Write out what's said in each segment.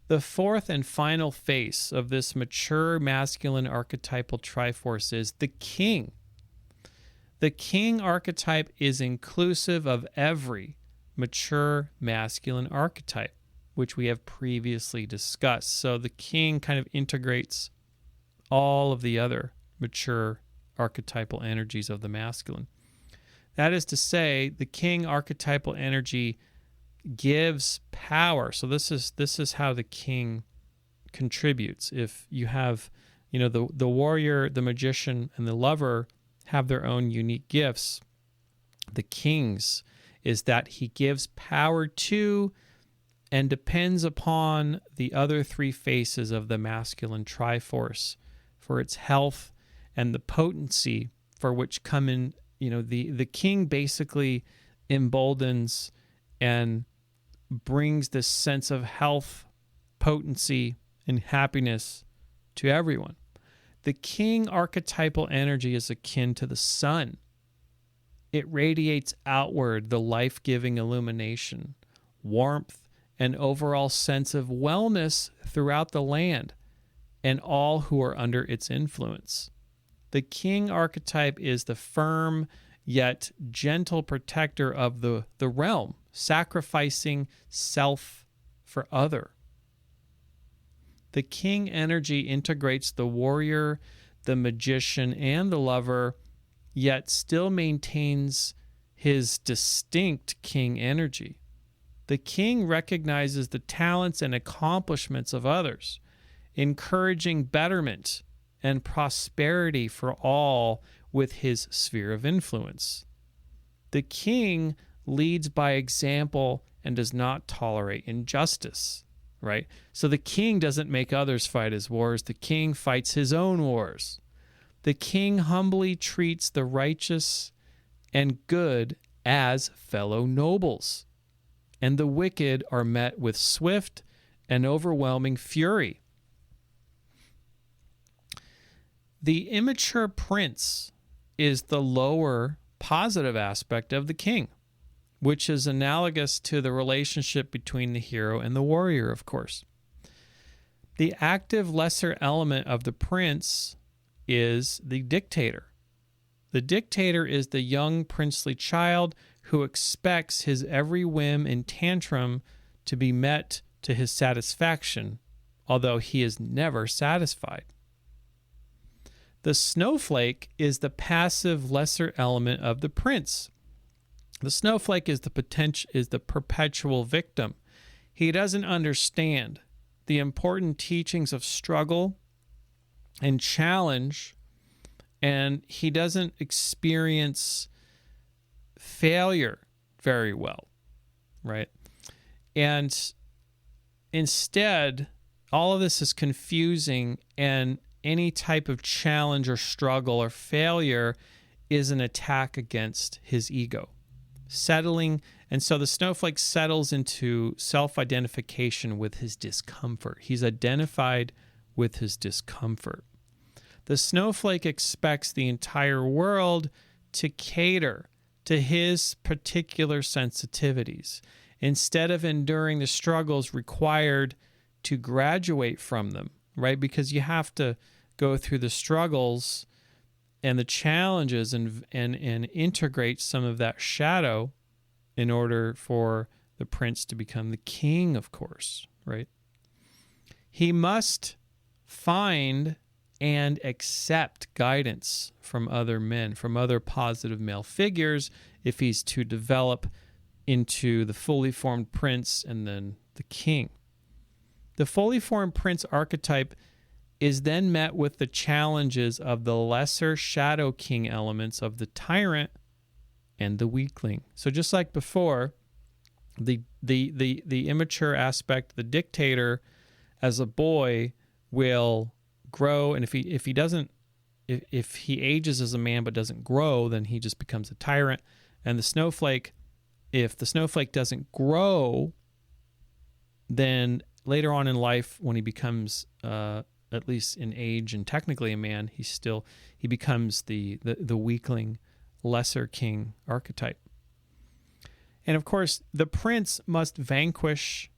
The fourth and final face of this mature masculine archetypal Triforce is the king. The king archetype is inclusive of every mature masculine archetype, which we have previously discussed. So the king kind of integrates all of the other mature archetypal energies of the masculine. That is to say, the king archetypal energy gives power. So this is how the king contributes. If you have, the warrior, the magician, and the lover have their own unique gifts, the king's is that he gives power to and depends upon the other three faces of the masculine Triforce for its health and the potency for which come in. The king basically emboldens and brings this sense of health, potency, and happiness to everyone. The king archetypal energy is akin to the sun. It radiates outward the life-giving illumination, warmth, and overall sense of wellness throughout the land and all who are under its influence. The king archetype is the firm yet gentle protector of the realm, sacrificing self for other. The king energy integrates the warrior, the magician, and the lover, yet still maintains his distinct king energy. The king recognizes the talents and accomplishments of others, encouraging betterment and prosperity for all with his sphere of influence. The king leads by example and does not tolerate injustice, right? So the king doesn't make others fight his wars. The king fights his own wars. The king humbly treats the righteous and good as fellow nobles, and the wicked are met with swift and overwhelming fury. The immature prince is the lower positive aspect of the king, which is analogous to the relationship between the hero and the warrior, of course. The active lesser element of the prince is the dictator. The dictator is the young princely child who expects his every whim and tantrum to be met to his satisfaction, although he is never satisfied. The snowflake is the passive lesser element of the prince. The snowflake is the perpetual victim. He doesn't understand the important teachings of struggle and challenge, and he doesn't experience failure very well, right? And instead, all of this is confusing, and any type of challenge or struggle or failure is an attack against his ego. And so the snowflake settles into self-identification with his discomfort. He's identified with his discomfort. The snowflake expects the entire world to cater to his particular sensitivities, instead of enduring the struggles required to graduate from them, right? Because you have to go through the struggles and the challenges and integrate some of that shadow in order for the prince to become the king, of course, right? He must find and accept guidance from other men, from other positive male figures, if he's to develop into the fully formed prince and then the king. The fully formed prince archetype is then met with the challenges of the lesser shadow king elements of the tyrant and the weakling. So just like before, the immature aspect, the dictator, as a boy will grow, and if he ages as a man but doesn't grow, then he just becomes a tyrant. And the snowflake, if the snowflake doesn't grow, then later on in life, when he becomes at least in age and technically a man, he becomes the weakling, lesser king archetype. And of course, the prince must vanquish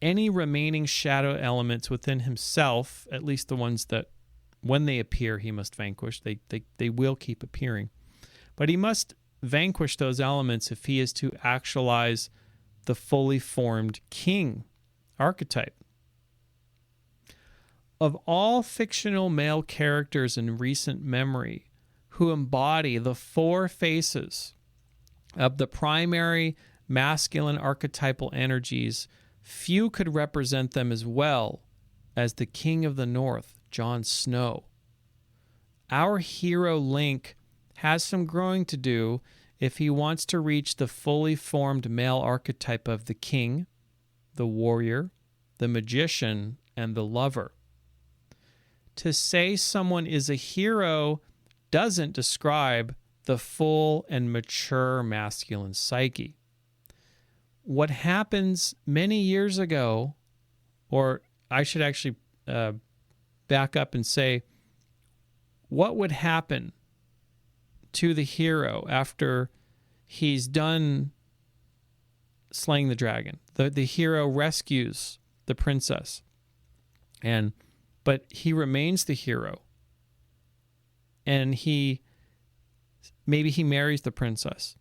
any remaining shadow elements within himself, at least the ones that when they appear he must vanquish. They will keep appearing. But he must vanquish those elements if he is to actualize the fully formed king archetype. Of all fictional male characters in recent memory who embody the four faces of the primary masculine archetypal energies, few could represent them as well as the King of the North, Jon Snow. Our hero Link has some growing to do if he wants to reach the fully formed male archetype of the king, the warrior, the magician, and the lover. To say someone is a hero doesn't describe the full and mature masculine psyche. What happens many years ago, or I should actually back up and say, what would happen to the hero after he's done slaying the dragon? The hero rescues the princess, but he remains the hero, and maybe he marries the princess,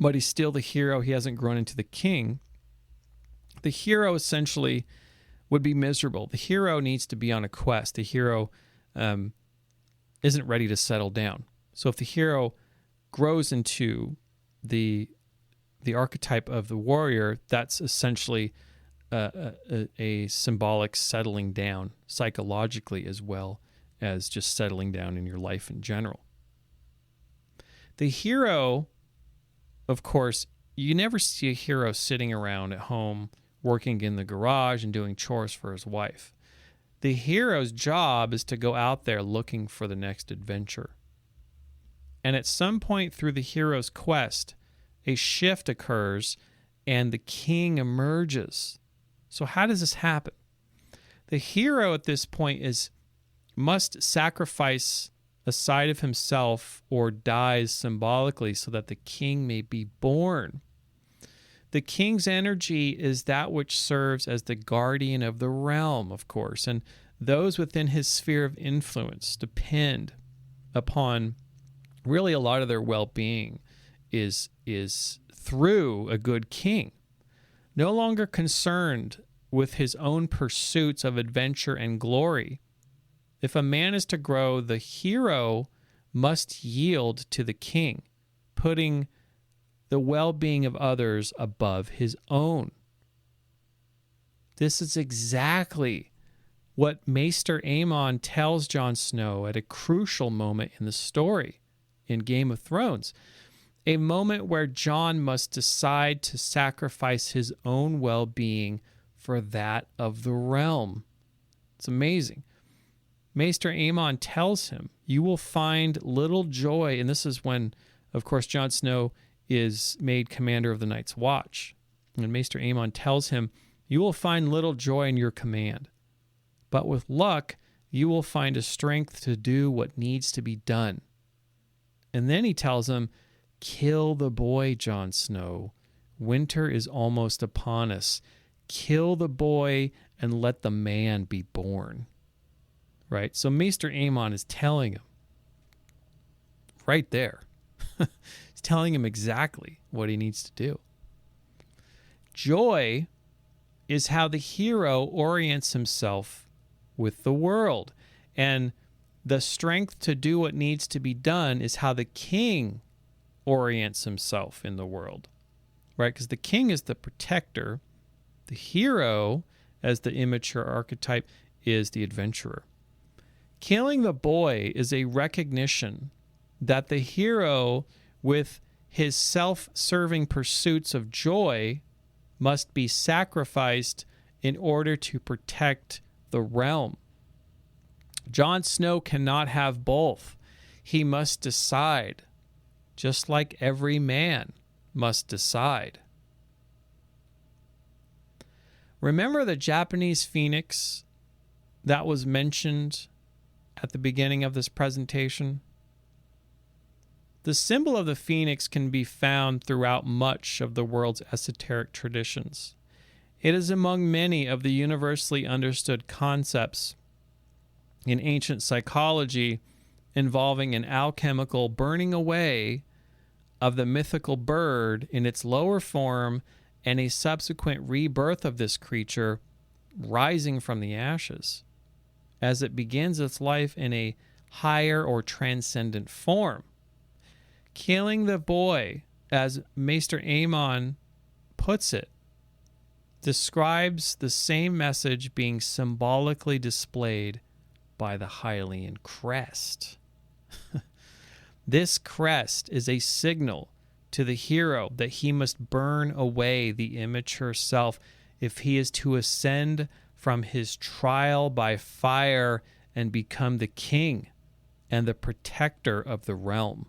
but he's still the hero. He hasn't grown into the king. The hero essentially would be miserable. The hero needs to be on a quest. The hero isn't ready to settle down. So if the hero grows into the archetype of the warrior, that's essentially a symbolic settling down psychologically as well as just settling down in your life in general. The hero, of course, you never see a hero sitting around at home working in the garage and doing chores for his wife. The hero's job is to go out there looking for the next adventure. And at some point through the hero's quest, a shift occurs and the king emerges. So how does this happen? The hero at this point must sacrifice a side of himself or dies symbolically so that the king may be born. The king's energy is that which serves as the guardian of the realm, of course, and those within his sphere of influence depend upon really a lot of their well-being is through a good king. No longer concerned with his own pursuits of adventure and glory, if a man is to grow, the hero must yield to the king, putting the well-being of others above his own. This is exactly what Maester Aemon tells Jon Snow at a crucial moment in the story in Game of Thrones, a moment where Jon must decide to sacrifice his own well-being for that of the realm. It's amazing. Maester Aemon tells him, you will find little joy, and this is when, of course, Jon Snow is made commander of the Night's Watch. And Maester Aemon tells him, you will find little joy in your command, but with luck, you will find a strength to do what needs to be done. And then he tells him, kill the boy, Jon Snow. Winter is almost upon us. Kill the boy and let the man be born. Right? So Maester Aemon is telling him right there. He's telling him exactly what he needs to do. Joy is how the hero orients himself with the world. And the strength to do what needs to be done is how the king orients himself in the world. Right? Because the king is the protector. The hero, as the immature archetype, is the adventurer. Killing the boy is a recognition that the hero, with his self-serving pursuits of joy, must be sacrificed in order to protect the realm. Jon Snow cannot have both. He must decide, just like every man must decide. Remember the Japanese phoenix that was mentioned at the beginning of this presentation? The symbol of the phoenix can be found throughout much of the world's esoteric traditions. It is among many of the universally understood concepts in ancient psychology involving an alchemical burning away of the mythical bird in its lower form and a subsequent rebirth of this creature rising from the ashes as it begins its life in a higher or transcendent form. Killing the boy, as Maester Aemon puts it, describes the same message being symbolically displayed by the Hylian crest. This crest is a signal to the hero that he must burn away the immature self if he is to ascend from his trial by fire and become the king and the protector of the realm.